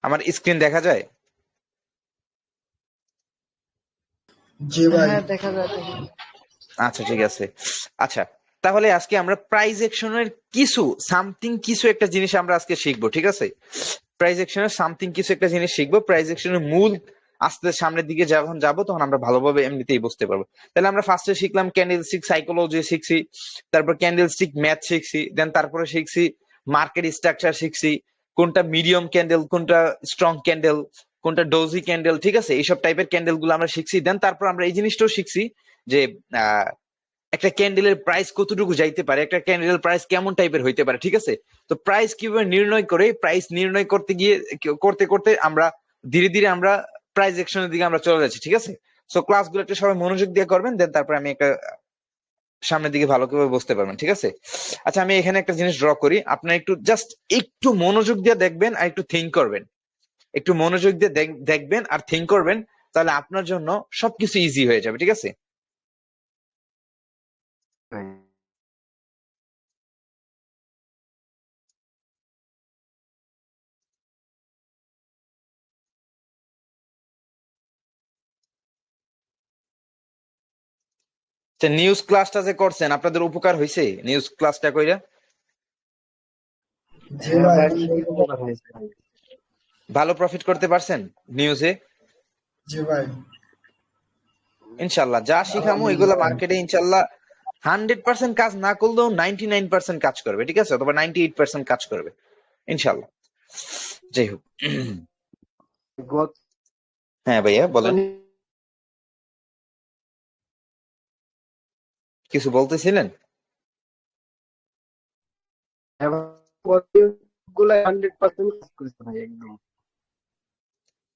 আমার স্ক্রিন দেখা যায়? জি ভাই। হ্যাঁ দেখা যায়। আচ্ছা ঠিক আছে। আচ্ছা, তাহলে আজকে আমরা প্রাইস অ্যাকশনের কিছু একটা জিনিস আমরা আজকে শিখবো, ঠিক আছে? প্রাইস অ্যাকশনের কিছু একটা জিনিস শিখবো। প্রাইস অ্যাকশনের মূল আস্তে সামনের দিকে যখন যাবো তখন আমরা ভালোভাবে এমনিতেই বুঝতে পারবো। তাহলে আমরা ফার্স্টে শিখলাম ক্যান্ডেলস্টিক সাইকোলজি শিখছি, তারপর ক্যান্ডেলস্টিক ম্যাথ শিখছি, দেন তারপরে শিখছি মার্কেট স্ট্রাকচার শিখছি, কোনটা মিডিয়াম ক্যান্ডেল, কোনটা স্ট্রং ক্যান্ডেল, কোনটা ডোজি ক্যান্ডেল, ঠিক আছে? এইসব টাইপের ক্যান্ডেল গুলো আমরা শিখছি। দেন তারপর আমরা এই জিনিসটাও শিখছি যে একটা ক্যান্ডেলের প্রাইস কতটুকু যাইতে পারে, একটা ক্যান্ডেলের প্রাইস কেমন টাইপের হইতে পারে, ঠিক আছে? তো প্রাইস কিভাবে নির্ণয় করে, প্রাইস নির্ণয় করতে গিয়ে করতে করতে আমরা ধীরে ধীরে আমরা প্রাইস অ্যাকশনের দিকে আমরা চলে যাচ্ছি, ঠিক আছে? সো ক্লাসগুলো একটু সবাই মনোযোগ দিয়ে করবেন, দেন তারপর আমি একটা সামনের দিকে ভালো করে বুঝতে পারবেন, ঠিক আছে? আচ্ছা, আমি এখানে একটা জিনিস ড্র করি, আপনারা একটু মনোযোগ দিয়ে দেখবেন আর একটু থিঙ্ক করবেন। একটু মনোযোগ দিয়ে দেখবেন আর থিঙ্ক করবেন, তাহলে আপনার জন্য সবকিছু ইজি হয়ে যাবে, ঠিক আছে? নিউজ ক্লাসটা যে করছেন আপনাদের উপকার হয়েছে? নিউজ ক্লাসটা কইরা জি ভাই। ভালো প্রফিট করতে পারছেন নিউজে? জি ভাই। ইনশাল্লাহ যা শিখামো এগুলা আলহামদুলিল্লাহ। মার্কেটে ইনশাল্লাহ 100% কাজ না করলেও 99% কাজ করবে, ঠিক আছে? অথবা 98% কাজ করবে ইনশাল্লাহ। যাই হোক, হ্যাঁ ভাইয়া বলেন, কিছু বলতেছিলেন?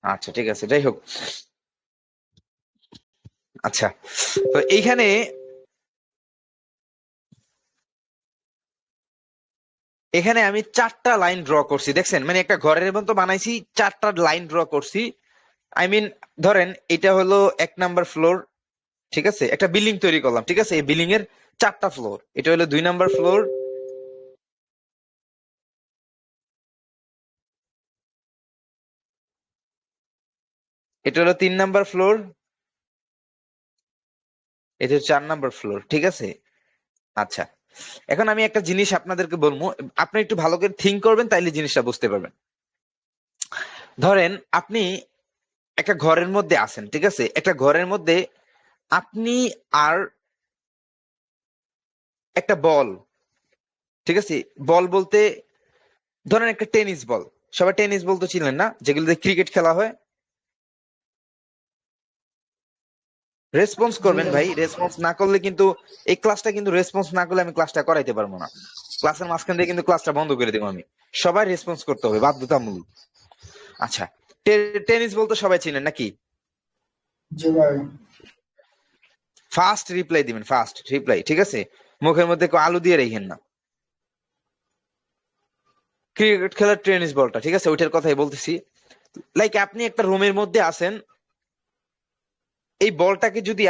আচ্ছা ঠিক আছে, যাই হোক। আচ্ছা, তো এইখানে এখানে আমি 4টা লাইন ড্র করছি, দেখছেন? মানে একটা ঘরের মতো বানাইছি, 4টা লাইন ড্র করছি। আই মিন, ধরেন এটা হলো 1 নাম্বার ফ্লোর, ঠিক আছে? একটা বিল্ডিং তৈরি করলাম, ঠিক আছে? এই বিল্ডিং এর 4টা ফ্লোর। এটা হলো 2 নাম্বার ফ্লোর, এটা হলো 3 নাম্বার ফ্লোর, এটা হচ্ছে 4 নাম্বার ফ্লোর, ঠিক আছে? আচ্ছা, এখন আমি একটা জিনিস আপনাদেরকে বলবো, আপনি একটু ভালো করে থিঙ্ক করবেন, তাইলে জিনিসটা বুঝতে পারবেন। ধরেন আপনি একটা ঘরের মধ্যে আছেন, ঠিক আছে? একটা ঘরের মধ্যে আপনি আর একটা বল, ঠিক আছে? বল বলতে ধরেন একটা টেনিস বল, সবাই টেনিস বল তো চিনেন না, যেগুলোতে ক্রিকেট খেলা হয়? রেসপন্স জি করবেন ভাই। ভাই, রেসপন্স না করলে কিন্তু এই ক্লাসটা কিন্তু রেসপন্স না করলে আমি ক্লাসটা করাইতে পারবো না। ক্লাসের মাঝখান দিয়ে কিন্তু ক্লাসটা বন্ধ করে দেবো আমি। সবাই রেসপন্স করতে হবে বাধ্যতামূলক। আচ্ছা, টেনিস বলতে সবাই চিনেন নাকি? জি ভাই। ফার্স্ট রিপ্লাই দিবেন, ফার্স্ট রিপ্লাই, ঠিক আছে? মুখের মধ্যে কেউ আলু দিয়ে রেখেন না। ক্রিকেট খেলার টেনিস বলটা, ঠিক আছে? ওইটার কথাই বলতেছি। লাইক আপনি একটা রুমের মধ্যে আছেন, এই বলটাকে যদি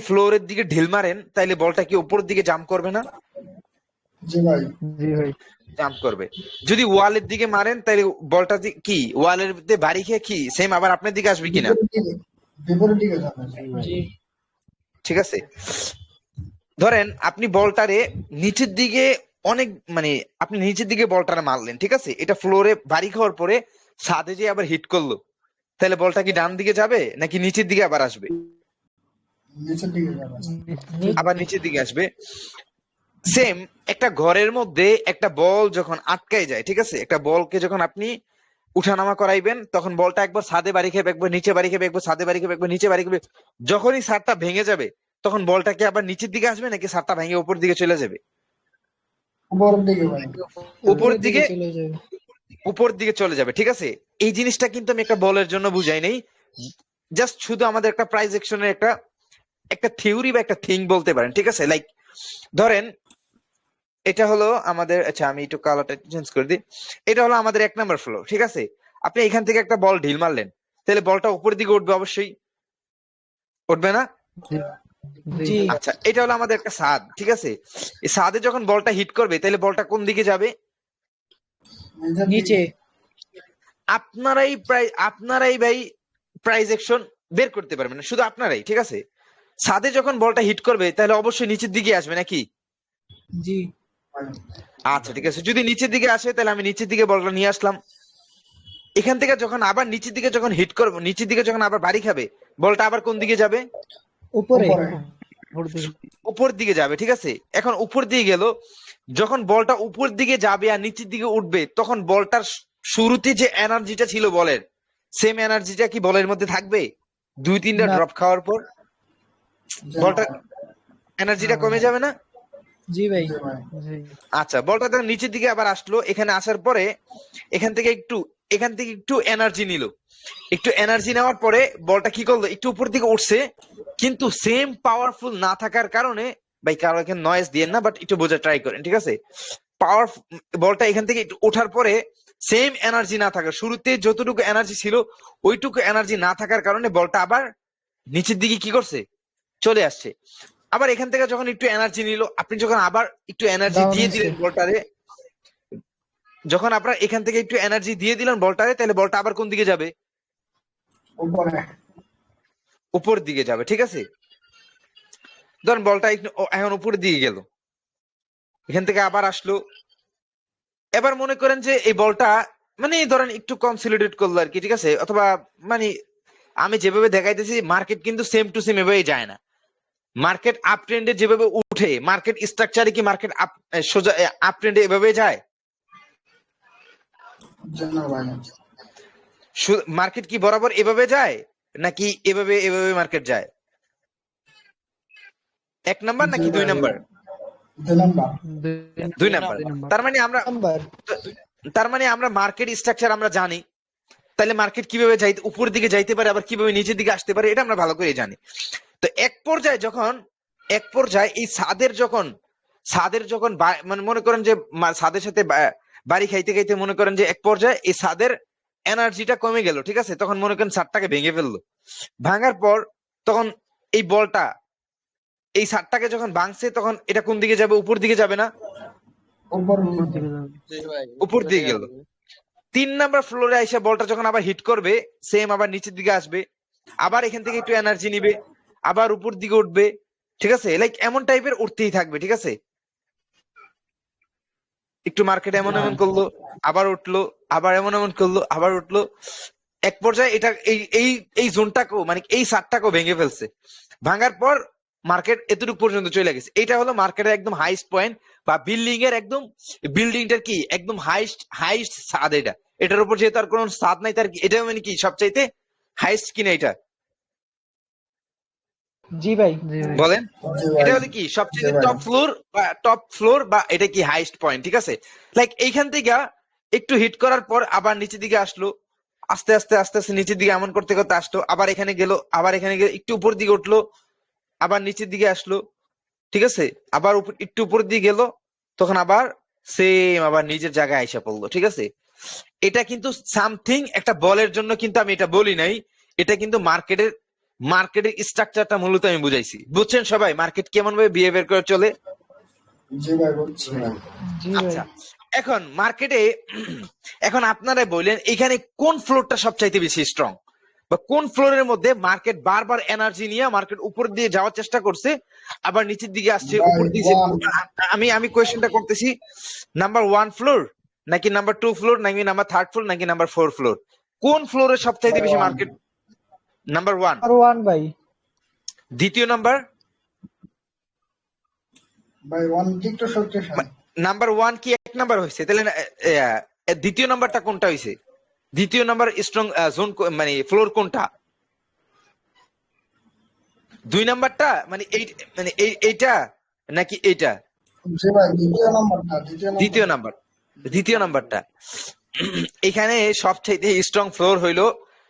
ফ্লোরের দিকে ঢিল মারেন, তাইলে বলটা কি উপরের দিকে জাম্প করবে না? জি ভাই। জাম্প করবে। যদি ওয়ালের দিকে মারেন, তাহলে বলটা কি ওয়ালের মধ্যে বাড়ি খেয়ে কি সেম আবার আপনার দিকে আসবে কিনা? বিপরীত দিকে, বিপরীত দিকে যাবে। জি ঠিক আছে, ধরেন আপনি বলটারে নিচের দিকে অনেক মানে আপনি নিচের দিকে বলটারে মারলেন, ঠিক আছে? এটা ফ্লোরে বাড়ি খাওয়ার পরে ছাদে যে আবার হিট করলো, তাহলে বলটা কি ডান দিকে যাবে নাকি নিচের দিকে আবার আসবে? নিচের দিকে যাবে। আবার নিচের দিকে আসবে। সেম একটা ঘরের মধ্যে একটা বল যখন আটকায় যায়, ঠিক আছে? একটা বলকে যখন আপনি উঠানামা করাইবেন, তখন বলটা একবার ছাদে বাড়ি খেয়ে একবার নিচে বাড়ি খেয়ে একবার ছাদে বাড়ি খেয়ে একবার নিচে বাড়ি খেয়ে, যখনই ছাদটা ভেঙে যাবে তখন বলটা কি আবার নিচের দিকে আসবে নাকি ছাদটা ভেঙে উপর দিকে চলে যাবে? উপরের দিকে ভাই। উপর উপরের দিকে দিকে, চলে যাবে। উপর দিকে চলে যাবে, ঠিক আছে? এই জিনিসটা কিন্তু আমি একটা বলের জন্য বুঝাই নেই, জাস্ট শুধু আমাদের একটা প্রাইস অ্যাকশনের একটা একটা থিওরি বা একটা থিং বলতে পারেন, ঠিক আছে? লাইক ধরেন এটা হলো আমাদের, আচ্ছা আমি একটু কালারটা চেঞ্জ করে দিই। এটা হলো আমাদের 1 নাম্বার ফ্লোর, ঠিক আছে? আপনি এখান থেকে একটা বল ঢিল মারলেন, তাহলে বলটা উপরের দিকে উঠবে অবশ্যই, উঠবে না? জি আচ্ছা, এটা হলো আমাদের একটা ছাদ, ঠিক আছে? এই ছাদে যখন বলটা হিট করবে, তাহলে বলটা কোন দিকে যাবে? নিচের দিকে। নিচে আপনারাই ভাই প্রাইস অ্যাকশন বের করতে পারবেন না, শুধু আপনারাই, ঠিক আছে? ছাদে যখন বলটা হিট করবে তাহলে অবশ্যই নিচের দিকে আসবে নাকি? জি ভাই আচ্ছা ঠিক আছে, যদি নিচের দিকে আসে তাহলে আমি নিচের দিকে বলটা নিয়ে আসলাম। এখান থেকে যখন আবার নিচের দিকে যখন হিট করবো, নিচের দিকে যখন আবার বাড়ি খাবে, বলটা আবার কোন দিকে যাবে? উপরে উপরে উপর দিকে উপর দিকে যাবে, ঠিক আছে? এখন উপর দিকে গেল, যখন বলটা উপর দিকে যাবে আর নিচের দিকে উঠবে, তখন বলটার শুরুতে যে এনার্জিটা ছিল বলের, সেম এনার্জিটা কি বলের মধ্যে থাকবে? 2-3টা না ড্রপ খাওয়ার পর জি বলটা ভাই এনার্জিটা না কমে ভাই যাবে না? জি ভাই জি ভাই জি আচ্ছা, বলটা তখন নিচের দিকে আবার আসলো, এখানে আসার পরে এখান থেকে একটু এনার্জি নিল, একটু এনার্জি নেওয়ার পরে বলটা কি করলো, একটু উপর দিকে উঠছে, কিন্তু সেম পাওয়ারফুল না থাকার কারণে, ভাই কারো এখানে নয়েজ দিয়ে না, বাট একটু বোঝা ট্রাই করেন, ঠিক আছে? পাওয়ার বলটা এখান থেকে একটু ওঠার পরে সেম এনার্জি না থাকার, শুরুতে যতটুকু এনার্জি ছিল ওইটুকু এনার্জি না থাকার কারণে বলটা আবার নিচের দিকে কি করছে, চলে আসছে। আবার এখান থেকে যখন একটু এনার্জি নিল, আপনি যখন আবার একটু এনার্জি ডাউন দিয়ে হয়েছে দিলেন বলটারে, যখন আপনার এখান থেকে একটু এনার্জি দিয়ে দিলেন বলটারে, তাহলে বলটা আবার কোন দিকে যাবে? উপরে উপর দিকে যাবে, ঠিক আছে? ধরেন বলটা একটু এখন উপরের দিকে গেল, এখান থেকে আবার আসলো, এবার মনে করেন যে এই বলটা মানে ধরেন একটু কনসলিডেট করলো আর কি, ঠিক আছে? অথবা মানে আমি যেভাবে দেখাইতেছি, মার্কেট কিন্তু সেম টু সেম এভাবে যায় না। মার্কেট আপ ট্রেন্ডে যেভাবে উঠে, মার্কেট স্ট্রাকচারে কি মার্কেট আপ সোজা আপ ট্রেন্ডে এভাবে যায়? জি না ভাই মার্কেট কি বরাবর এভাবে যায়, নাকি এভাবে এভাবে মার্কেট যায়? এক নাম্বার জি নাকি দুই ভাই নাম্বার? 2 নাম্বার দুই নাম্বার। নাম্বার তার মানে আমরা নাম্বার মার্কেট স্ট্রাকচার আমরা জানি, তাহলে মার্কেট কিভাবে যাইতে উপর দিকে যাইতে পারে, আবার কিভাবে নিচের দিকে আসতে পারে, এটা আমরা ভালো করে জানি। তো এক পর্যায়ে এই ছাদের যখন মানে মনে করেন যে ছাদের সাথে বাড়ি খাইতে খাইতে মনে করেন যে এক পর্যায়ে এই ছাদের এনার্জিটা কমে গেল, ঠিক আছে? তখন মনে করেন ছাদটাকে ভেঙে ফেললো, ভাঙার পর তখন এই বলটা এই ছাদটাকে যখন ভাঙছে, তখন এটা কোন দিকে যাবে? উপর দিকে যাবে না? উপর উপর দিকে যাবে উপর দিকে গেল। 3 নাম্বার ফ্লোরে এসে বলটা যখন আবার হিট করবে, সেম আবার নিচের দিকে আসবে, আবার এখান থেকে একটু এনার্জি নিবে, আবার উপর দিকে উঠবে, ঠিক আছে? লাইক এমন টাইপের উঠতেই থাকবে, ঠিক আছে? একটু মার্কেট জি এমন ভাই এমন করলো, আবার উঠলো, আবার এমন এমন করলো, আবার উঠলো, এক পর্যায়ে এটা এই এই এই জোনটাকেও মানে এই সারটাকেও ভেঙে ফেলছে। ভাঙার পর মার্কেট এতটুকু পর্যন্ত চলে গেছে। এটা হলো মার্কেটের একদম হাইস্ট পয়েন্ট, বা বিল্ডিং এর একদম, বিল্ডিংটার কি একদম হাইস্ট হাইস্ট ছাদ এটা। এটার উপর যেহেতু আর কোনো ছাদ নাই, তার এটা মানে কি সবচাইতে হাইস্ট কিনা এটা? জি ভাই জি ভাই বলেন, জি এটা ভাই হলো কি জি সবচেয়ে ভাই টপ ফ্লোর বা এটা কি হাইস্ট পয়েন্ট, ঠিক আছে? লাইক এইখান থেকে একটু হিট করার পর আবার নিচের দিকে আসলো, আস্তে আস্তে আস্তে আস্তে নিচের দিকে এমন করতে করতে আসলো, আবার এখানে গেল, আবার এখানে গেলে একটু উপর দিকে উঠলো, আবার নিচের দিকে আসলো, ঠিক আছে? আবার একটু উপর দিকে গেল, তখন আবার সেম আবার নিজের জায়গায় আইসা পড়লো, ঠিক আছে? এটা কিন্তু সামথিং একটা বলের জন্য কিন্তু আমি এটা বলি নাই, এটা কিন্তু মার্কেটের স্ট্রাকচারটা মূলত আমি বুঝাইছি। বুঝছেন সবাই মার্কেট কেমন ভাবে বিহেভিয়ার করে চলে? জি ভাই বুঝছি ভাই জি ভাই আচ্ছা, এখন মার্কেটে এখন আপনারা বললেন এখানে কোন ফ্লোরটা সবচাইতে বেশি স্ট্রং, বা কোন ফ্লোরের মধ্যে মার্কেট বারবার এনার্জি নিয়ে মার্কেট উপর দিয়ে যাওয়ার চেষ্টা করছে, আবার নিচের দিকে আসছে, ভাই উপর দিকে। 1 আমি কোয়েশ্চেনটা করতেছি, নাম্বার 1 ফ্লোর, নাকি নাম্বার 2 ফ্লোর, নাকি নাম্বার 3 ফ্লোর, নাকি নাম্বার 4 ফ্লোর? কোন ফ্লোরে সবচাইতে ভাই বেশি 1 মার্কেট? নাম্বার 1। আর ওয়ান ভাই দ্বিতীয় নাম্বার? ভাই 1 টিকটক সবচেয়ে নাম্বার 1 কি 1 নাম্বার হয়েছে? তাহলে দ্বিতীয় নাম্বারটা কোনটা হয়েছে? দ্বিতীয় নাম্বার স্ট্রং জোন মানে ফ্লোর কোনটা? 2 নাম্বারটা মানে এই মানে এইটা, নাকি এইটা? জি ভাই দ্বিতীয় নাম্বারটা দ্বিতীয় দ্বিতীয় নাম্বারটা নাম্বার, দ্বিতীয় নাম্বারটা। এখানে সবচাইতে স্ট্রং ফ্লোর হইলো,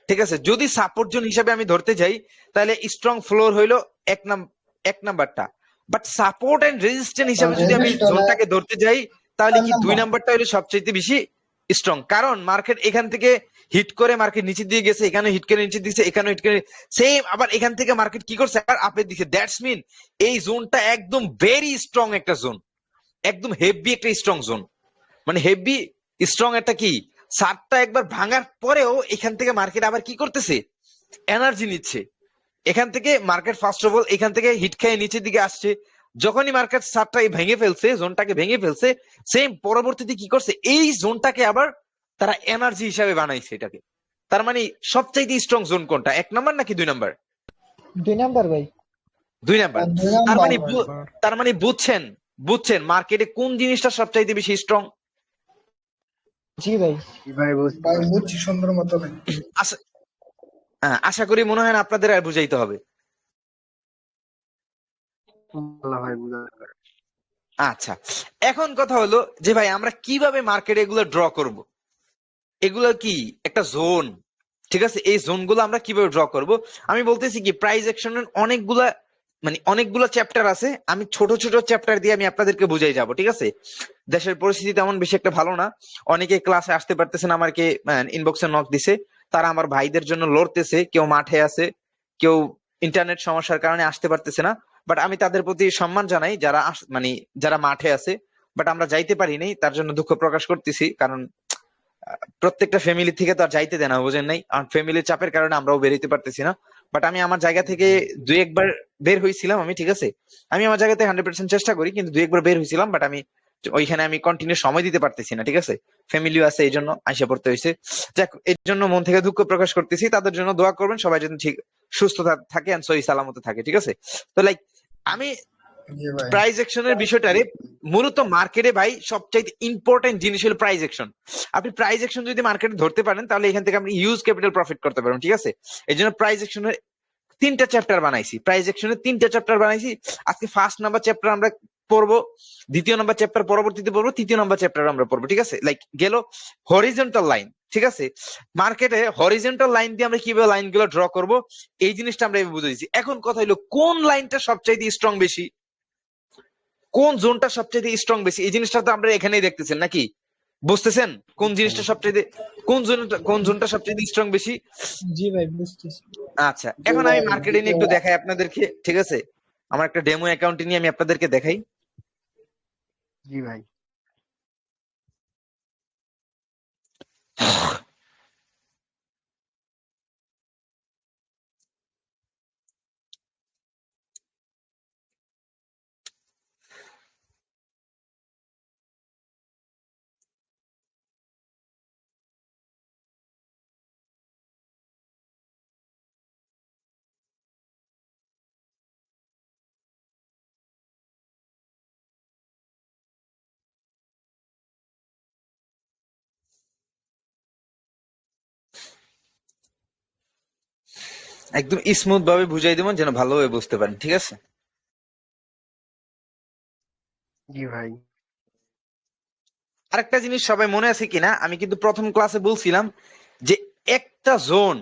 ঠিক আছে, যদি সাপোর্ট জোন হিসাবে আমি ধরতে যাই, তাহলে স্ট্রং ফ্লোর হইলো 1 নাম্বারটা। বাট সাপোর্ট এন্ড রেজিস্ট্যান্স হিসাবে যদি আমি রেজিস্ট হলে জোনটাকে ধরতে যাই, তাহলে 4 কি নাম্বার 2 নাম্বারটা হইলো সবচাইতে বেশি স্ট্রং। কারণ মার্কেট এখান থেকে হিট করে মার্কেট নিচে দিয়ে গেছে, এখানে হিট করে নিচে দিয়েছে, এখানে হিট করে সেম, আবার এখান থেকে মার্কেট কি করছে, আবার আপে দিচ্ছে। দ্যাটস মিন এই জোনটা একদম ভেরি স্ট্রং একটা জোন, একদম হেভি একটা স্ট্রং জোন, মানে হেভি স্ট্রং একটা কি চার্টটা একবার ভাঙার পরেও এখান থেকে মার্কেট আবার কি করতেছে, এনার্জি নিচ্ছে। এখান থেকে মার্কেট ফার্স্ট অফ অল এখান থেকে হিট খেয়ে নিচের দিকে আসছে। যখনই মার্কেট চার্টটা ভেঙে ফেলছে, জোনটাকে ভেঙে ফেলছে, সেম পরবর্তীতে কি করছে, এই জোনটাকে আবার তারা এনার্জি হিসাবে বানাইছে এটাকে। তার মানে সবচাইতে স্ট্রং জোন কোনটা, 1 নাম্বার নাকি 2 নাম্বার? 2 নাম্বার ভাই। 2 নাম্বার। আর 2 তার নাম্বার মানে ভাই। তার মানে বুঝছেন, বুঝছেন মার্কেটে কোন জিনিসটা সবচাইতে বেশি স্ট্রং? জি ভাই। ভাই বুঝছি সুন্দর মতো ভাই। আশা আশা করি মনে হয় না আপনাদের আর বুঝাইতে হবে। আচ্ছা, এখন কথা হলো যে ভাই আমরা কিভাবে মার্কেটে এগুলো ড্র করব? এগুলো কি একটা জোন, ঠিক আছে? এই জোনগুলো আমরা কিভাবে ড্র করব? আমি বলতেছি কি, প্রাইস অ্যাকশনের অনেকগুলো চ্যাপ্টার আছে। আমি ছোট ছোট চ্যাপ্টার দিয়ে আমি আপনাদেরকে বুঝাই যাব, ঠিক আছে? দেশের পরিস্থিতি তেমন বেশি একটা ভালো না, অনেকে ক্লাসে আসতে পারতেছে না, আমাকে ইনবক্সে নক দিছে, তারা আমার ভাইদের জন্য লড়তেছে, কেউ মাঠে আছে, কেউ ইন্টারনেট সমস্যার কারণে আসতে পারতেছে না। বাট আমি তাদের প্রতি সম্মান জানাই যারা যারা মাঠে আছে, বাট আমরা যাইতে পারি নাই, তার জন্য দুঃখ প্রকাশ করতেছি। কারণ প্রত্যেকটা ফ্যামিলি থেকে তো আর যাইতে দেয় না, বুঝেন নাই? আর ফ্যামিলির চাপের কারণে আমরাও বেরোতে পারতেছি না। বাট আমি আমার জায়গা থেকে 2-1 বার বের হয়েছিলাম আমি, ঠিক আছে? আমি আমার জায়গাতে 100% চেষ্টা করি, কিন্তু 2-1 বার বের হয়েছিলাম, বাট আমি ওইখানে আমি কন্টিনিউ সময় দিতে পারতেছি না, ঠিক আছে? ফ্যামিলিও আছে, এই জন্য আইসা পড়তে হয়েছে। যাক, এর জন্য মন থেকে দুঃখ প্রকাশ করতেছি। তাদের জন্য দোয়া করবেন, সবাই যেন ঠিক সুস্থ থাকে আর সহি সালামত থাকে, ঠিক আছে? তো লাইক আমি জি ভাই। প্রাইস অ্যাকশনের বিষয়টারে মূলত মার্কেটে ভাই সবচাইতে ইম্পর্টেন্ট জিনিস হলো প্রাইস অ্যাকশন। আপনি প্রাইস অ্যাকশন যদি মার্কেটে ধরতে পারেন, তাহলে এখান থেকে আপনি হিউজ ক্যাপিটাল প্রফিট করতে পারবেন, ঠিক আছে? এই জন্য প্রাইস অ্যাকশনের 3টা চ্যাপ্টার বানাইছি, প্রাইস অ্যাকশনের 3টা চ্যাপ্টার বানাইছি। আজকে ফার্স্ট নাম্বার চ্যাপ্টার আমরা পড়বো, দ্বিতীয় নাম্বার চ্যাপ্টার পরবর্তীতে পড়বো, তৃতীয় নাম্বার চ্যাপ্টার আমরা পড়বো, ঠিক আছে? লাইক গেল হরিজন্টাল লাইন, ঠিক আছে? মার্কেটে হরিজন্টাল লাইন দিয়ে আমরা কিভাবে লাইন গুলো ড্র করবো, এই জিনিসটা আমরা এভাবে বুঝে দিচ্ছি। এখন কথা হলো, কোন লাইনটা সবচাইতে স্ট্রং বেশি, কোন জোনটা সবচেয়ে স্ট্রং বেশি, এই জিনিসটা তো আমরা এখানেই দেখতেছেন, নাকি বুঝতেছেন? কোন জিনিসটা সবচেয়ে, কোন জোনটা সবচেয়ে স্ট্রং বেশি? জি ভাই বুঝতেছি। আচ্ছা, এখন আমি মার্কেটে নিয়ে একটু দেখাই আপনাদেরকে, ঠিক আছে? আমার একটা ডেমো অ্যাকাউন্ট নিয়ে আমি আপনাদেরকে দেখাই। জি ভাই। একদম স্মুথ ভাবে বুঝাই দেবেন যেন ভালোভাবে বুঝতে পারেন, ঠিক আছে? জি ভাই। আরেকটা জিনিস সবাই মনে আছে কিনা, আমি কিন্তু প্রথম ক্লাসে বলছিলাম যে একটা জোন,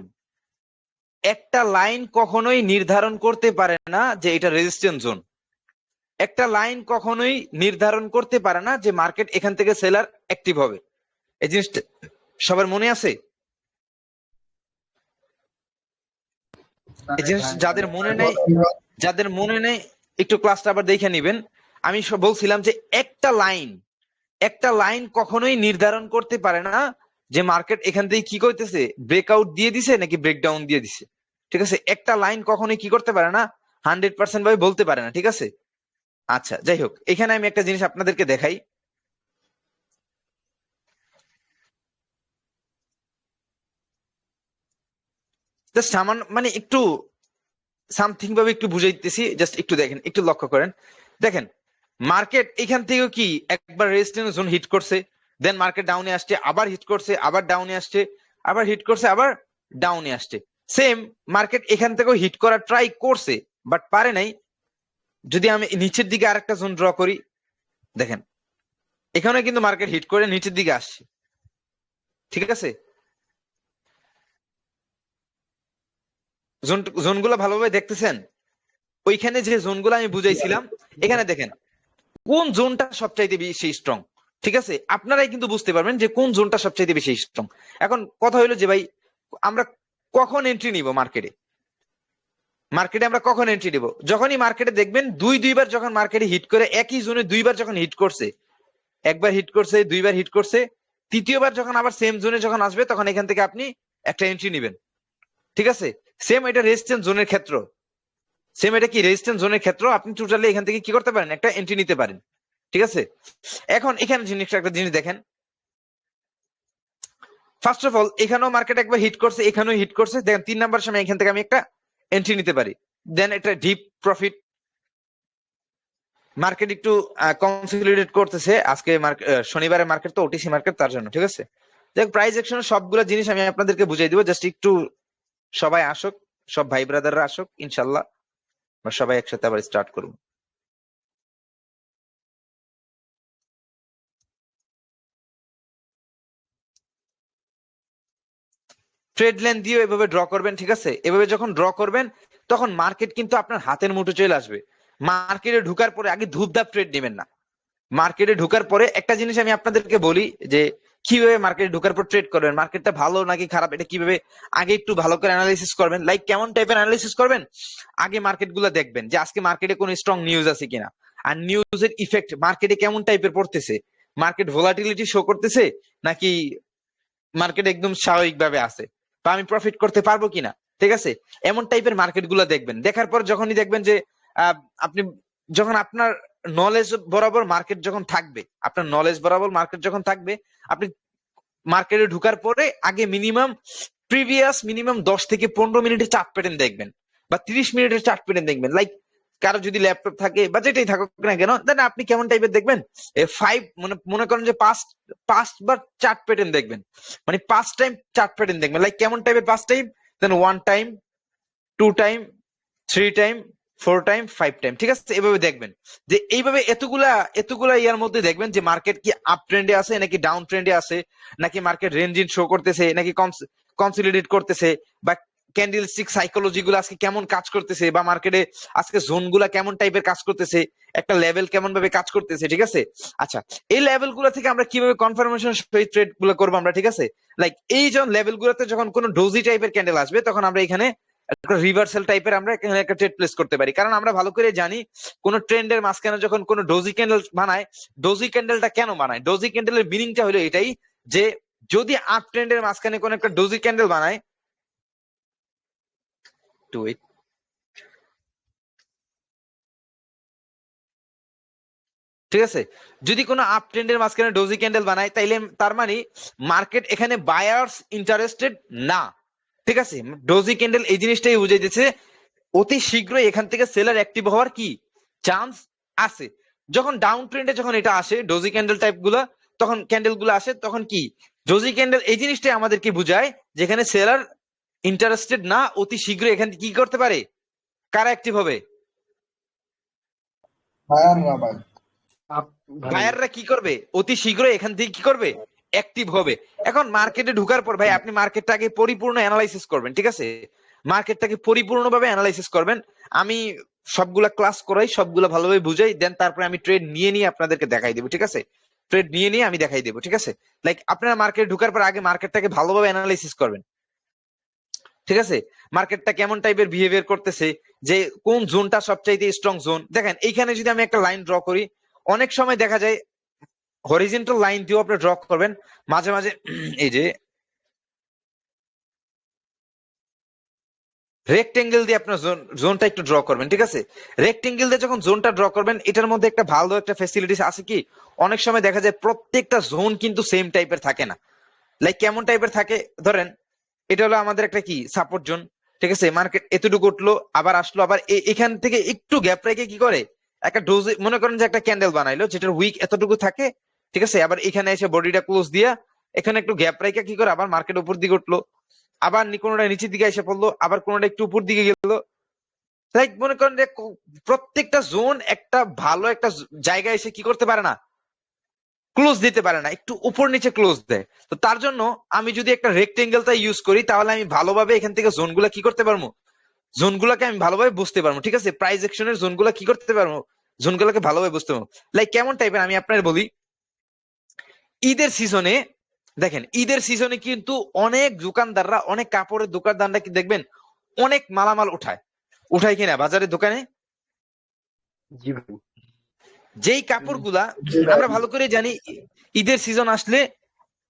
একটা লাইন কখনোই নির্ধারণ করতে পারে না যে এটা রেজিস্ট্যান্স জোন। একটা লাইন কখনোই নির্ধারণ করতে পারে না যে মার্কেট এখান থেকে সেলার অ্যাক্টিভ হবে। এই জিনিসটা সবার মনে আছে? এই জিনিস যাদের মনে নেই একটু ক্লাসটা আবার দেখে নিবেন। আমি বলছিলাম যে একটা লাইন কখনোই নির্ধারণ করতে পারে না যে মার্কেট এখান থেকে কি করতেছে, ব্রেকআউট দিয়ে দিছে নাকি ব্রেকডাউন দিয়ে দিছে, ঠিক আছে? একটা লাইন কখনোই কি করতে পারে না, 100% ভাবে বলতে পারে না, ঠিক আছে? আচ্ছা, যাই হোক, এখানে আমি একটা জিনিস আপনাদেরকে দেখাই। জাস্ট সামান্য একটু সামথিং ভাবে একটু বুঝাইতেছি, জাস্ট একটু দেখেন, একটু লক্ষ্য করেন। দেখেন, মার্কেট এখান থেকে কি একবার রেজিস্ট্যান্স জোন হিট করছে, দেন মার্কেট ডাউনে আসছে, আবার হিট করছে, আবার ডাউনে আসছে, আবার হিট করছে, আবার ডাউনে আসছে। সেম মার্কেট এখান থেকেও হিট করার ট্রাই করছে, বাট পারে নাই। যদি আমি নিচের দিকে আরেকটা জোন ড্র করি, দেখেন এখানে কিন্তু মার্কেট হিট করে নিচের দিকে আসছে, ঠিক আছে? জোনগুলো ভালোভাবে দেখতেছেন? ওইখানে যে জোনগুলো আমি বুঝাইছিলাম, এখানে দেখেন কোন জোনটা সবচাইতে বেশি স্ট্রং, ঠিক আছে? আপনারাই কিন্তু বুঝতে পারবেন যে কোন জোনটা সবচাইতে বেশি স্ট্রং। এখন কথা হলো যে ভাই, আমরা কখন এন্ট্রি নিব মার্কেটে? আমরা কখন এন্ট্রি নিব? যখনই মার্কেটে দেখবেন দুইবার যখন মার্কেটে হিট করে, একই জোনে 2বার যখন হিট করছে, একবার হিট করছে, 2বার হিট করছে, তৃতীয়বার যখন আবার সেম জোনে যখন আসবে তখন এখান থেকে আপনি একটা এন্ট্রি নেবেন, ঠিক আছে? সেম এটা রেজিস্ট্যান্স জোনের ক্ষেত্র, সেম এটা কি রেজিস্ট্যান্স জোনের ক্ষেত্র, আপনি টোটালি এখান থেকে কি করতে পারেন, একটা এন্ট্রি নিতে পারেন, ঠিক আছে? এখন এখানে একটা জিনিস দেখেন, ফার্স্ট অফ অল এখানেও মার্কেট একবার হিট করছে, এখানেও হিট করছে, দেখেন 3 নাম্বার সময় এখান থেকে আমি একটা এন্ট্রি নিতে পারি, দেন এটা ডিপ প্রফিট। মার্কেট একটু কনসলিডেট করতেছে আজকে, শনিবারের মার্কেট তো ওটিসি মার্কেট, তার জন্য, ঠিক আছে? দেখ প্রাইস অ্যাকশনের সবগুলো জিনিস আমি আপনাদেরকে বুঝাই দিব, জাস্ট একটু সবাই আসুক, সব ভাই ব্রাদাররা আসুক, ইনশাল্লাহ আমরা সবাই একসাথে আবার স্টার্ট করব। ট্রেড লাইন দিয়ে এভাবে ড্র করবেন, ঠিক আছে? এভাবে যখন ড্র করবেন তখন মার্কেট কিন্তু আপনার হাতের মুঠো চলে আসবে। মার্কেটে ঢুকার পরে আগে ধূপধাপ ট্রেড নেবেন না। মার্কেটে ঢুকার পরে একটা জিনিস আমি আপনাদেরকে বলি যে কিভাবে মার্কেটে ঢুকার পর ট্রেড করবেন, মার্কেটটা ভালো নাকি খারাপ এটা কিভাবে আগে একটু ভালো করে অ্যানালাইসিস করবেন। লাইক কেমন টাইপের অ্যানালাইসিস করবেন, আগে মার্কেট গুলো দেখবেন যে আজকে মার্কেটে কোনো স্ট্রং নিউজ আছে কিনা, আর নিউজের ইফেক্ট মার্কেটে কেমন টাইপের পড়তেছে, মার্কেট ভোলাটিলিটি শো করতেছে নাকি মার্কেট একদম স্বাভাবিকভাবে আছে, বা আমি প্রফিট করতে পারবো কিনা, ঠিক আছে? এমন টাইপের মার্কেট গুলো দেখবেন। দেখার পর যখনই দেখবেন যে আপনি যখন আপনার নলেজ বরাবর মার্কেট যখন থাকবে, আপনার নলেজ বরাবর মার্কেট যখন থাকবে, আপনি মার্কেটে ঢুকার পরে আগে প্রিভিয়াস মিনিমাম 10 থেকে 15 মিনিটের চার্ট প্যাটার্ন দেখবেন, বা 30 মিনিটের চার্ট প্যাটার্ন দেখবেন। লাইক কারো যদি ল্যাপটপ থাকে বা যেটাই থাকুক না কেন, দেন আপনি কেমন টাইপের দেখবেন, 5 মনে করেন যে পাঁচ বার চার্ট প্যাটার্ন দেখবেন, মানে 5 টাইম চার্ট প্যাটার্ন দেখবেন। লাইক কেমন টাইপের 5 টাইম, দেন 1 time, 2 time, 3 time, 4 time, 5 time, ঠিক আছে? এভাবে দেখবেন যে এইভাবে এতগুলা এতগুলা ইয়ার মধ্যে দেখবেন যে মার্কেট কি আপ ট্রেন্ডে আছে নাকি ডাউন ট্রেন্ডে আছে, নাকি মার্কেট রেঞ্জিং শো করতেছে নাকি কনসলিডেট করতেছে, বা ক্যান্ডেল স্টিক সাইকোলজি গুলো আজকে কেমন কাজ করতেছে, বা মার্কেটে আজকে জোন গুলা কেমন টাইপের কাজ করতেছে, একটা লেভেল কেমন ভাবে কাজ করতেছে, ঠিক আছে? আচ্ছা, এই লেভেল গুলো থেকে আমরা কিভাবে কনফার্মেশন সহিত ট্রেড গুলো করবো আমরা, ঠিক আছে? লাইক এই যখন লেভেল গুলোতে যখন কোনো ডোজি টাইপের ক্যান্ডেল আসবে তখন আমরা এখানে একটা রিভার্সাল টাইপের আমরা এখানে একটা ট্রেড প্লেস করতে পারি। কারণ আমরা ভালো করে জানি কোন ট্রেন্ডের মাঝখানে যখন কোন ডোজি ক্যান্ডেল বানায়, ডোজি ক্যান্ডেলটা কেন বানায়, ডোজি ক্যান্ডেলের মিনিংটা হলো এটাই যে যদি আপ ট্রেন্ডের মাঝখানে কোন একটা ডোজি ক্যান্ডেল বানায়, টু ইট, ঠিক আছে? যদি কোনো আপ ট্রেন্ডের মাঝখানে ডোজি ক্যান্ডেল বানায় তাইলে তার মানে মার্কেট এখানে বায়ার্স ইন্টারেস্টেড না, ঠিক আছে? ডোজি ক্যান্ডেল এই জিনিসটাই বুঝাইতেছে অতি শীঘ্রই এখান থেকে সেলার অ্যাক্টিভ হওয়ার কি চান্স আছে। যখন ডাউন ট্রেন্ডে যখন এটা আসে ডোজি ক্যান্ডেল টাইপ গুলা, তখন ক্যান্ডেল গুলো আসে, তখন কি ডোজি ক্যান্ডেল এই জিনিসটাই আমাদেরকে বুঝায় যেখানে সেলার ইন্টারেস্টেড না, অতি শীঘ্রই এখান থেকে কি করতে পারে, কারা অ্যাক্টিভ হবে, বায়াররা ভাই। আপ ভাই বায়াররা কি করবে, অতি শীঘ্রই এখান থেকে কি করবে, অ্যাক্টিভ হবে। এখন মার্কেটে ঢুকার পর ভাই আপনি মার্কেটটাকে পরিপূর্ণ অ্যানালাইসিস করবেন, ঠিক আছে? মার্কেটটাকে পরিপূর্ণভাবে অ্যানালাইসিস করবেন। আমি সবগুলা ক্লাস করাই, সবগুলা ভালোভাবে বুঝাই, দেন তারপরে আমি ট্রেড নিয়ে নিয়ে আপনাদেরকে দেখাই দেবো, ঠিক আছে? ট্রেড নিয়ে নিয়ে আমি দেখাই দেবো, ঠিক আছে? লাইক আপনারা মার্কেট ঢুকার পর আগে মার্কেটটাকে ভালোভাবে অ্যানালাইসিস করবেন, ঠিক আছে? মার্কেটটা কেমন টাইপের বিহেভিয়ার করতেছে, যে কোন জোনটা সবচাইতে স্ট্রং জোন। দেখেন এইখানে যদি আমি একটা লাইন ড্র করি, অনেক সময় দেখা যায় হরিজন্টাল লাইন দিয়েও আপনি ড্র করবেন, মাঝে মাঝে এই যে রেক্টেঙ্গেল দিয়ে আপনার জোনটা একটু ড্র করবেন, ঠিক আছে? রেক্টেঙ্গেল দিয়ে যখন জোনটা ড্র করবেন, এটার মধ্যে একটা ভালো একটা ফ্যাসিলিটিস আছে কি, অনেক সময় দেখা যায় প্রত্যেকটা জোন কিন্তু সেম টাইপের থাকে না। লাইক কেমন টাইপের থাকে, ধরেন এটা হলো আমাদের একটা কি সাপোর্ট জোন, ঠিক আছে? মার্কেট এতটুকু উঠলো আবার আসলো, আবার এখান থেকে একটু গ্যাপ রেখে কি করে একটা ডোজ, মনে করেন যে একটা ক্যান্ডেল বানাইলো যেটার উইক এতটুকু থাকে, ঠিক আছে? আবার এখানে এসে বডিটা ক্লোজ দিয়া এখানে একটু গ্যাপ রেখে কি করে আবার মার্কেট উপর দিকে উঠলো, আবার কোনোটা নিচের দিকে এসে পড়লো, আবার কোনোটা একটু উপর দিকে গেল। লাইক মনে করেন যে প্রত্যেকটা জোন একটা ভালো একটা জায়গায় এসে কি করতে পারে না, ক্লোজ দিতে পারে না, একটু উপর নিচে ক্লোজ দেয়। তো তার জন্য আমি যদি একটা রেক্টেঙ্গেলটা ইউজ করি তাহলে আমি ভালোভাবে এখান থেকে জোনগুলা কি করতে পারবো, জোনগুলোকে আমি ভালোভাবে বুঝতে পারবো, ঠিক আছে? প্রাইস অ্যাকশনের জোনগুলো কি করতে পারবো, জোনগুলোকে ভালোভাবে বুঝতে পারবো। লাইক কেমন টাইপের আমি আপনার বলি, ঈদের সিজনে দেখেন, ঈদের সিজনে কিন্তু অনেক দোকানদাররা, অনেক কাপড়ের দোকানদাররা কি দেখবেন অনেক মালামাল উঠায়, উঠায় কিনা বাজারের দোকানে, জি ভাই যেই কাপড়গুলা জি ভাই। আমরা ভালো করে জানি ঈদের সিজন আসলে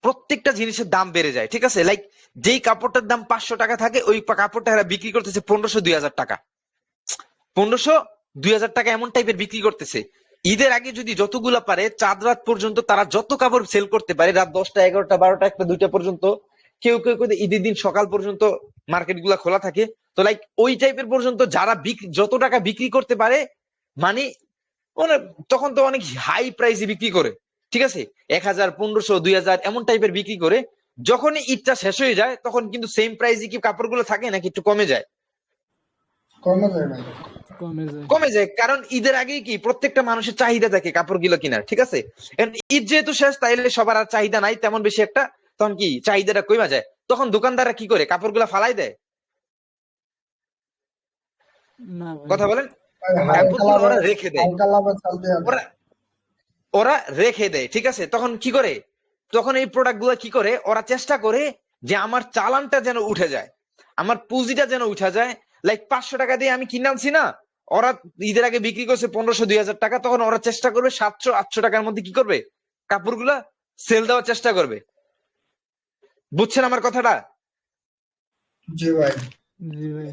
প্রত্যেকটা জিনিসের দাম বেড়ে যায়, ঠিক আছে? লাইক যেই কাপড়টার দাম 500 টাকা থাকে ওই কাপড়টা এরা বিক্রি করতেছে 1500-2000 টাকা, 1500-2000 টাকা এমন টাইপের বিক্রি করতেছে। ঈদের আগে যদি যতগুলা পারে চাঁদ রাত পর্যন্ত তারা যত কাপড় সেল করতে পারে, রাত 10টা 11টা 12টা 1টা 2টা পর্যন্ত, কেউ কেউ কেউ ঈদের দিন সকাল পর্যন্ত মার্কেট গুলা খোলা থাকে। তো লাইক ওই টাইপের পর্যন্ত যারা যত টাকা বিক্রি করতে পারে, মানে মানে তখন তো অনেক হাই প্রাইসে বিক্রি করে, ঠিক আছে? 1000 1500 2000 এমন টাইপের বিক্রি করে। যখনই ঈদটা শেষ হয়ে যায় তখন কিন্তু সেম প্রাইসে কি কাপড়গুলো থাকে নাকি একটু কমে যায়? কমে যায় ভাই। কমে যায়, কারণ ঈদের আগেই কি প্রত্যেকটা মানুষের চাহিদা থাকে কাপড়গুলো কেনার, ঠিক আছে? এখন ঈদ যেহেতু শেষ, তাইলে সবার আর চাহিদা নাই তেমন বেশি একটা, তখন কি চাহিদাটা কমে যায়, তখন দোকানদাররা কি করে কাপড়গুলো ফালাই দেয়। না ভাই। কথা বলেন। ভাই কাপড়গুলো ওরা রেখে দেয়, হালকা লাভে চাল দেওয়া ওরা ওরা রেখে দেয়, ঠিক আছে? তখন কি করে, তখন এই প্রোডাক্ট গুলো কি করে, ওরা চেষ্টা করে যে আমার চালানটা যেন উঠে যায়, আমার পুঁজিটা যেন উঠা যায়। লাইক 500 টাকা দিয়ে আমি কিনে আনছি না, ওরা ঈদের আগে বিক্রি করছে 1500-2000 টাকা, তখন ওরা চেষ্টা করবে 700-800 টাকার মধ্যে কি করবে, কাপড়গুলা সেল দেওয়ার চেষ্টা করবে। বুঝছেন আমার কথাটা? জি ভাই। জি ভাই।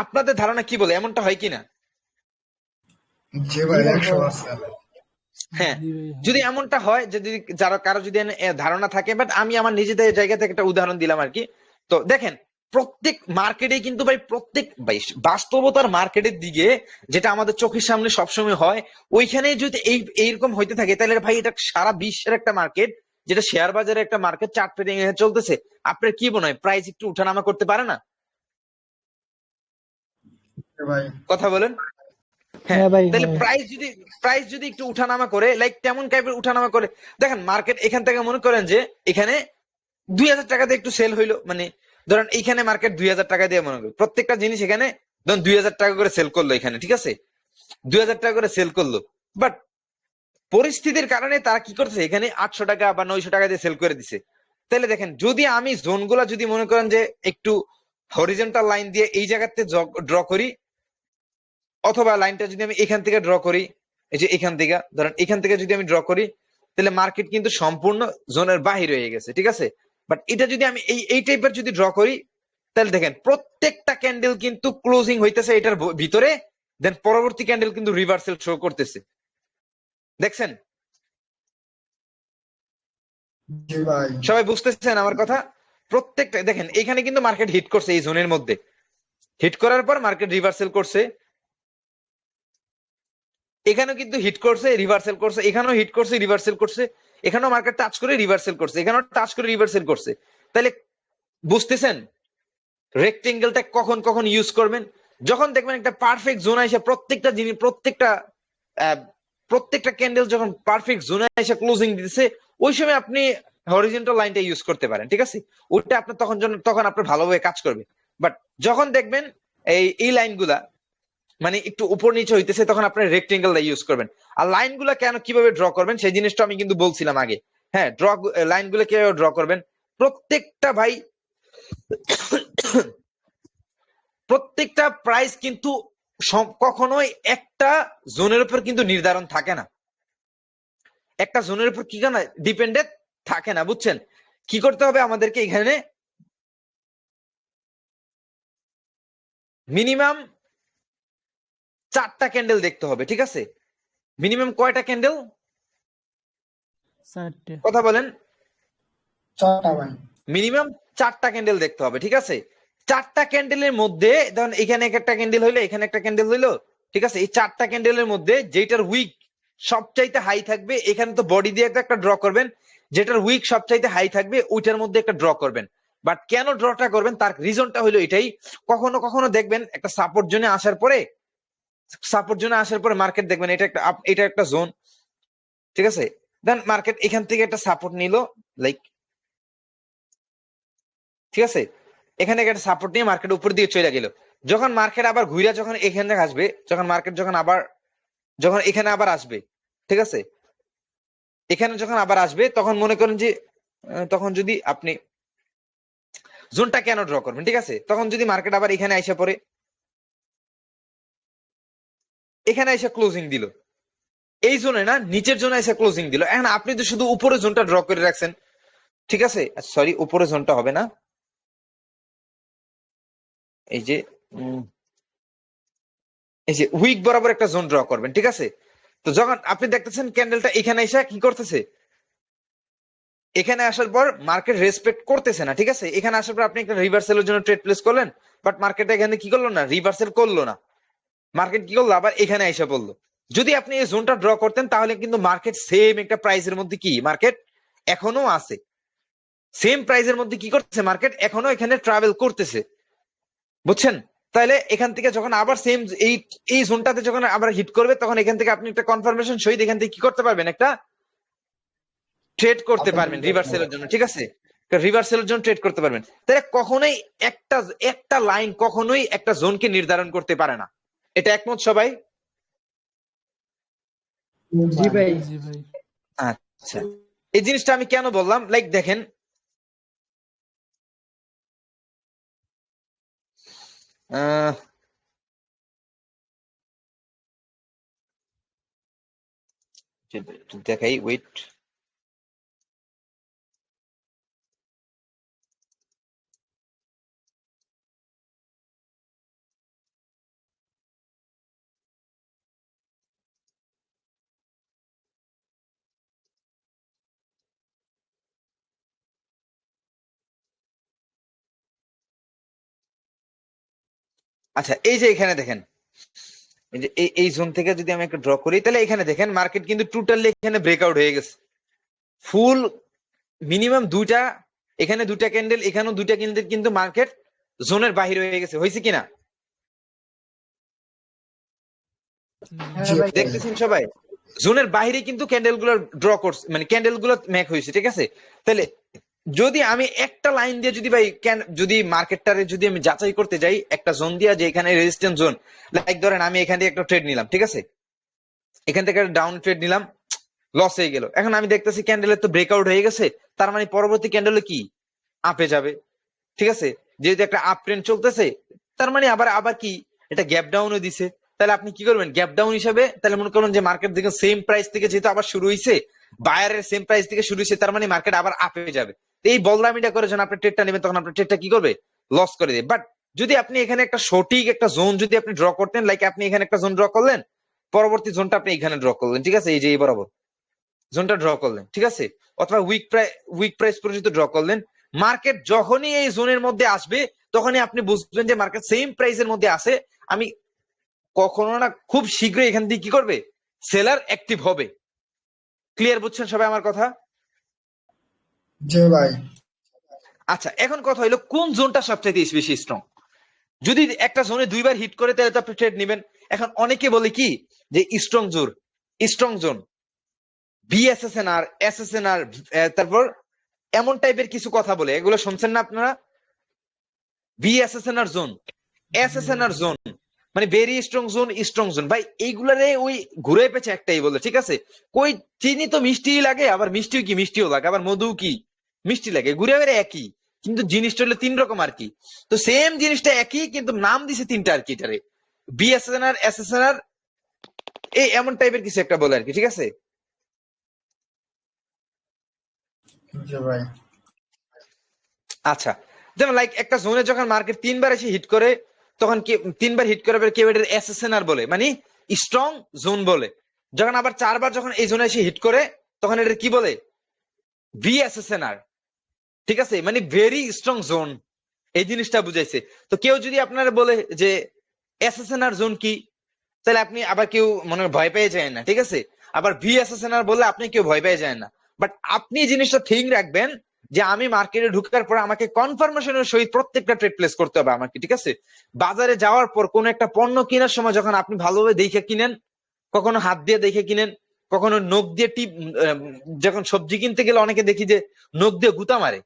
আপনাদের ধারণা কি বলে, এমনটা হয় কিনা? জি ভাই 100%। হ্যাঁ, জি ভাই। যদি এমনটা হয়, যদি যারা কারো যদি ধারণা থাকে, বাট আমি আমার নিজেদের জায়গা থেকে একটা উদাহরণ দিলাম আর কি। তো দেখেন, প্রত্যেক মার্কেটে কিন্তু ভাই, প্রত্যেক ভাই বাস্তবতার মার্কেটের দিকে যেটা আমাদের চোখের সামনে সবসময় হয়, ওইখানে যদি এইরকম হইতে থাকে, তাহলে ভাই এটা সারা বিশ্বের একটা মার্কেট, যেটা শেয়ার বাজারে একটা মার্কেট, চার্ট ট্রেডিং এ চলতেছে। আপনার কি মনে হয় প্রাইস একটু উঠানামা করতে পারে না? জি ভাই। কথা বলেন। হ্যাঁ, হ্যাঁ ভাই, তাহলে হ্যাঁ। প্রাইস যদি একটু উঠানামা করে, লাইক তেমন টাইপের উঠানামা করে, দেখেন মার্কেট এখান থেকে মনে করেন যে এখানে 2000 টাকা দিয়ে একটু সেল হইলো, মানে ধরেন এইখানে মার্কেট 2000 টাকা দিয়ে মনে করি প্রত্যেকটা জিনিস, এখানে ধরেন 2000 টাকা করে সেল করলো এখানে, ঠিক আছে? 2000 টাকা করে সেল করলো, বাট পরিস্থিতির কারণে তারা কি করছে, এখানে 800 টাকা বা 900 টাকা দিয়ে সেল করে দিছে। তাহলে দেখেন, যদি আমি জোনগুলা যদি মনে করেন যে একটু হরিজন্টাল লাইন দিয়ে এই জায়গাতে ড্র করি, অথবা লাইনটা যদি আমি এখান থেকে ড্র করি, এই যে এখান থেকে ধরেন এখান থেকে যদি আমি ড্র করি, তাহলে মার্কেট কিন্তু সম্পূর্ণ জোনের বাহির হয়ে গেছে, ঠিক আছে? বাট এটা যদি আমি এই টাইপের যদি ড্র করি, তাহলে দেখেন প্রত্যেকটা ক্যান্ডেল কিন্তু ক্লোজিং হইতেছে এটার ভিতরে, দেন পরবর্তী ক্যান্ডেল কিন্তু রিভার্সাল শো করতেছে। দেখছেন? জি ভাই। সবাই বুঝতেছেন আমার কথা? প্রত্যেকটা দেখেন, এখানে কিন্তু মার্কেট হিট করছে এই জোনের মধ্যে, হিট করার পর মার্কেট রিভার্সাল করছে, এখানেও কিন্তু হিট করছে রিভার্সাল করছে, এখানেও হিট করছে রিভার্সাল করছে, এখানেও মার্কেট টাচ করে রিভার্সাল করছে, এখানেও টাচ করে রিভার্সাল করছে। তাহলে বুঝতেছেন রেক্টেঙ্গেলটা কখন কখন ইউজ করবেন? যখন দেখবেন একটা পারফেক্ট জোন এসে প্রত্যেকটা জিনিস, প্রত্যেকটা ক্যান্ডেল যখন পারফেক্ট জোনে এসে ক্লোজিং দিতেছে, ওই সময় আপনি হরিজন্টাল লাইনটা ইউজ করতে পারেন, ঠিক আছে? ওইটা আপনার তখন আপনার ভালোভাবে কাজ করবে। বাট যখন দেখবেন এই লাইনগুলা মানে একটু উপর নিচে হইতেছে, তখন আপনার রেক্টেঙ্গেল ইউজ করবেন। আর লাইনগুলা কেন কিভাবে ড্র করবেন সেই জিনিসটা আমি কিন্তু বলছিলাম আগে। হ্যাঁ, লাইনগুলো কিভাবে ড্র করবেন, প্রত্যেকটা ভাই প্রত্যেকটা প্রাইস কিন্তু কখনোই একটা জোনের উপর কিন্তু নির্ধারণ থাকে না, একটা জোনের উপর কি না ডিপেন্ডেন্ট থাকে না, বুঝছেন? কি করতে হবে আমাদেরকে, এখানে মিনিমাম 4টা ক্যান্ডেল দেখতে হবে, ঠিক আছে? মিনিমাম কয়টা ক্যান্ডেল? 4টে। কথা বলেন। 4টা ভাই। মিনিমাম 4টা ক্যান্ডেল দেখতে হবে, ঠিক আছে? 4টা ক্যান্ডেলের মধ্যে ধরুন এখানে একটা ক্যান্ডেল হইলো, এখানে একটা ক্যান্ডেল হইলো, ঠিক আছে? এই 4টা ক্যান্ডেলের মধ্যে যেটার উইক সবচাইতে হাই থাকবে, এখানে তো বডি দিয়ে একটা ড্র করবেন, যেটার উইক সবচাইতে হাই থাকবে ওইটার মধ্যে একটা ড্র করবেন। বাট কেন ড্রটা করবেন তার রিজনটা হলো এটাই, কখনো কখনো দেখবেন একটা সাপোর্ট জোনে আসার পরে মার্কেট দেখবেন এটা একটা জোন, ঠিক আছে? দেন মার্কেট এখান থেকে একটা সাপোর্ট নিল, লাইক, ঠিক আছে? এখানে একটা সাপোর্ট নিয়ে মার্কেট উপর দিয়ে চলে গেল। যখন মার্কেট আবার ঘুরে যখন এখানে আসবে, যখন মার্কেট যখন এখানে আবার আসবে, ঠিক আছে? এখানে যখন আবার আসবে তখন মনে করেন যে তখন যদি আপনি জোনটা কেন ড্র করবেন, ঠিক আছে? তখন যদি মার্কেট আবার এখানে আইসা পড়ে, এখানে এসে ক্লোজিং দিল, এই জোনে না নিচের জোনে এসে ক্লোজিং দিল, এখন আপনি তো শুধু উপরে জোনটা ড্র করে রাখছেন, ঠিক আছে, সরি উপরে জোনটা হবে না, এই যে এই যে উইক বরাবর একটা জোন ড্র করবেন, ঠিক আছে। তো যখন আপনি দেখতেছেন ক্যান্ডেলটা এখানে এসে কি করতেছে, এখানে আসার পর মার্কেট রেসপেক্ট করতেছে না, ঠিক আছে। এখানে আসার পর আপনি একটা রিভার্সালের জন্য ট্রেড প্লেস করলেন, বাট মার্কেট এখানে কি করলো না, রিভার্সাল করলো না, মার্কেট কি করলো আবার এখানে এসে পড়লো। যদি আপনি এই জোনটা ড্র করতেন তাহলে কিন্তু মার্কেট সেম একটা প্রাইসের মধ্যে কি মার্কেট এখনো আছে, সেম প্রাইসের মধ্যে কি করতেছে মার্কেট এখনো এখানে ট্রাভেল করতেছে, বুঝছেন। তাহলে এখান থেকে যখন আবার সেম এই এই জোনটাতে যখন আবার হিট করবে তখন এখান থেকে আপনি একটা কনফার্মেশন সহিত এখান থেকে কি করতে পারবেন, একটা ট্রেড করতে পারবেন রিভার্সালের জন্য, ঠিক আছে। রিভার্সালের জন্য ট্রেড করতে পারবেন। তাহলে কখনোই একটা একটা লাইন কখনোই একটা জোনকে নির্ধারণ করতে পারে না, এটা একমত সবাই? জি ভাই। জি ভাই। আচ্ছা, এই জিনিসটা আমি কেন বললাম, লাইক দেখেন আহ একটু দেখাই, ওয়েট। আচ্ছা, এই যে এখানে দেখেন, এই যে এই জোন থেকে যদি আমি একটা ড্র করি তাহলে এখানে দেখেন মার্কেট কিন্তু টোটালি এখানে ব্রেকআউট হয়ে গেছে, ফুল মিনিমাম দুইটা, এখানে দুইটা ক্যান্ডেল এখানেও দুইটা ক্যান্ডেল কিন্তু মার্কেট জোনের বাহির হয়ে গেছে, হয়েছে কিনা জি ভাই। দেখতেছেন সবাই? জোনের বাইরে কিন্তু ক্যান্ডেল গুলো ড্র করছে, মানে ক্যান্ডেল গুলো ম্যাক হয়েছে, ঠিক আছে। তাহলে যদি আমি একটা লাইন দিয়ে যদি ভাই যদি মার্কেটটারে যদি আমি যাচাই করতে যাই একটা জোন দিয়ে, যে এখানে রেজিস্ট্যান্স জোন, লাইক ধরেন আমি এখান থেকে একটা ট্রেড নিলাম, ঠিক আছে, এখান থেকে ডাউন ট্রেড নিলাম, লস হয়ে গেল। এখন আমি দেখতেছি ক্যান্ডেলের তো ব্রেকআউট হয়ে গেছে, তার মানে পরবর্তী ক্যান্ডেলে কি আপে যাবে, ঠিক আছে। যেহেতু একটা আপ ট্রেন্ড চলতেছে, তার মানে আবার আবার কি এটা গ্যাপ ডাউনও দিছে, তাহলে আপনি কি করবেন গ্যাপ ডাউন হিসাবে, তাহলে মনে করুন যে মার্কেট দেখে সেম প্রাইস থেকে যেহেতু আবার শুরু হয়েছে, বায়ারের সেম প্রাইস থেকে শুরু হয়েছে, তার মানে মার্কেট আবার আপে যাবে। তো এই বলরামিটা করে যখন আপনি ট্রেডটা নেবেন তখন আপনার ট্রেডটা কি করবে, লস করে দেবে। বাট যদি আপনি এখানে একটা সঠিক একটা জোন যদি আপনি ড্র করতেন, লাইক আপনি এখানে একটা জোন ড্র করলেন, পরবর্তী জোনটা আপনি এখানে ড্র করলেন, ঠিক আছে, এই যে এই বরাবর জোনটা ড্র করলেন, ঠিক আছে, অথবা উইক প্রাইস পর্যন্ত ড্র করলেন, মার্কেট যখনই এই জোনের মধ্যে আসবে তখনই আপনি বুঝবেন যে মার্কেট সেম প্রাইসের মধ্যে আছে, আমি কখনো না খুব শীঘ্রই এখান থেকে কি করবে, সেলার অ্যাক্টিভ হবে। ক্লিয়ার বুঝছেন সবাই আমার কথা? জি ভাই। আচ্ছা, এখন কথা হলো কোন জোনটা সবচেয়ে বেশি স্ট্রং। যদি একটা জোনে দুইবার হিট করে তাহলে তো আপনি ট্রেড নেবেন। এখন অনেকে বলে কি যে স্ট্রং জোন বিএসএসএনআর এসএসএনআর, তারপর এমন টাইপের কিছু কথা বলে, এগুলো শুনছেন না আপনারা? বিএসএসএনআর জোন, এসএসএনআর জোন, মানে ভেরি স্ট্রং জোন ভাই, এইগুলারে ওই ঘুরে পেছে একটাই বলে, ঠিক আছে। কই চিনি তো মিষ্টি লাগে, আবার মিষ্টিও কি মিষ্টিও লাগে, আবার মধু কি মিষ্টি লাগে, ঘুরে বেড়ে একই, কিন্তু জিনিসটা হলো তিন রকম আর কি। তো সেম জিনিসটা একই কিন্তু নাম দিছে তিনটা আর কি, এটারে বিএসএনআর এসএসএনআর এই এমন টাইপের কিছু একটা বলে আর কি, ঠিক আছে। জি ভাই। আচ্ছা, যেমন লাইক একটা জোনে যখন মার্কেট তিনবার এসে হিট করে, তখন কি তিনবার হিট করার পর কেউ এটার এসএসএনআর বলে, মানে স্ট্রং জোন বলে। যখন আবার চারবার যখন এই জোনে এসে হিট করে তখন এটা কি বলে, বিএসএসএনআর, ঠিক আছে, মানে ভেরি স্ট্রং জোন, এই জিনিসটা বুঝাইছে। তো কেউ যদি আপনার বলে যে এসএসএনআর জোন কি, তাহলে আপনি আবার কেউ মনে ভয় পেয়ে যায় না, ঠিক আছে। আবার বিএসএসএনআর বললে আপনি কেউ ভয় পেয়ে যায় না। বাট আপনি জিনিসটা ঠিক রাখবেন যে আমি মার্কেটে ঢুকার পর আমাকে কনফার্মেশনের সহিত প্রত্যেকটা ট্রেড প্লেস করতে হবে আমাকে, ঠিক আছে। বাজারে যাওয়ার পর কোন একটা পণ্য কেনার সময় যখন আপনি ভালোভাবে দেখে কিনেন, কখনো হাত দিয়ে দেখে কিনেন, কখনো নখ দিয়ে টিপ, যখন সবজি কিনতে গেলে অনেকে দেখি যে নখ দিয়ে গুতা মারে,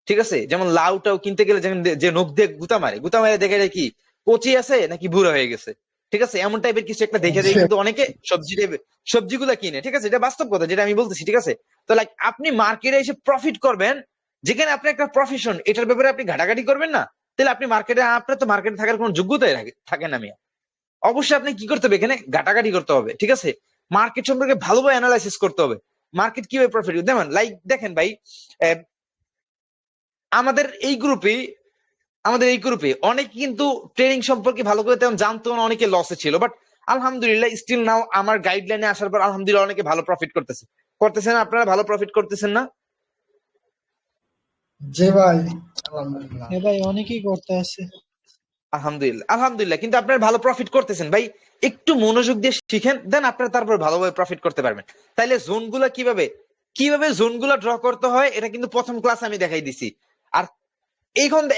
ঠিক আছে, যেমন লাউটাও কিনতে গেলে যেমন যে নখ দিয়ে গুতা মারে দেখে যায় কি কচি আছে নাকি বুড়ো হয়ে গেছে, ঠিক আছে, এমন টাইপের কিছু একটা দেখে যায় কিন্তু অনেকে সবজিগুলা কিনে, ঠিক আছে, এটা বাস্তব কথা যেটা আমি বলতেছি, ঠিক আছে। তো লাইক আপনি মার্কেটে এসে প্রফিট করবেন, যেখানে আপনি একটা প্রফেশন এটার ব্যাপারে আপনি ঘাটাঘাটি করবেন না, তাহলে আপনি মার্কেটে, আপনার তো মার্কেটে থাকার কোনো যোগ্যতাই থাকে না মিয়া। অবশ্যই আপনি কি করতে হবে, এখানে ঘাটাঘাটি করতে হবে, ঠিক আছে, মার্কেট সম্পর্কে ভালোভাবে অ্যানালাইসিস করতে হবে, মার্কেট কিভাবে প্রফিট, যেমন লাইক দেখেন ভাই, আমাদের এই গ্রুপে অনেক কিন্তু ট্রেডিং সম্পর্কে ভালো করে তেমন জানতো না, অনেকে লসে ছিল, বাট আলহামদুলিল্লাহ স্টিল নাও আমার গাইডলাইনে আসার পর আলহামদুলিল্লাহ অনেকে ভালো প্রফিট করতেছেন। আপনারা ভালো প্রফিট করতেছেন না? জি ভাই, আলহামদুলিল্লাহ। হ্যাঁ ভাই, অনেকেই করতে আছে। আলহামদুলিল্লাহ কিন্তু আপনারা ভালো প্রফিট করতেছেন ভাই। একটু মনোযোগ দিয়ে শিখেন, দেন আপনারা তারপর ভালোভাবে প্রফিট করতে পারবেন। তাইলে জোনগুলা কিভাবে জোনগুলা ড্র করতে হয় এটা কিন্তু প্রথম ক্লাস আমি দেখাই দিছি। আর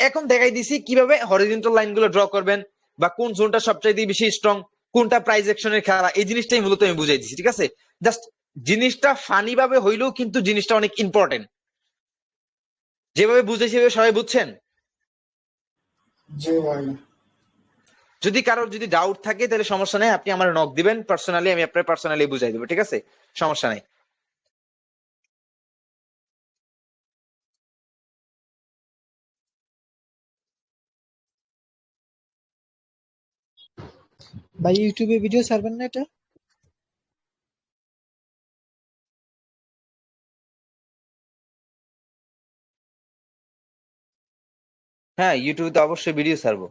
এখন দেখাই দিছি কিভাবে হরিজন্টাল লাইনগুলো ড্র করবেন, বা কোন জোনটা সবচেয়ে বেশি স্ট্রং, কোনটা প্রাইস অ্যাকশনের খেলা, এই জিনিসটাই মূলত আমি বুঝাই দিছি। ঠিক আছে, জাস্ট জিনিসটা ফানি ভাবে হইলেও কিন্তু জিনিসটা অনেক ইম্পর্টেন্ট। যেভাবে বুঝে সেভাবে সবাই বুঝছেন? জি ভাই। যদি ডাউট থাকে তাহলে সমস্যা নেই, আপনি আমার নক দিবেন পার্সোনালি, আমি আপনার পার্সোনালি বুঝাই দেবো। ঠিক আছে, সমস্যা নেই। ভাই ইউটিউবে ভিডিও ছাড়বেন না এটা? হ্যাঁ, ইউটিউবে তো অবশ্যই ভিডিও ছাড়বো।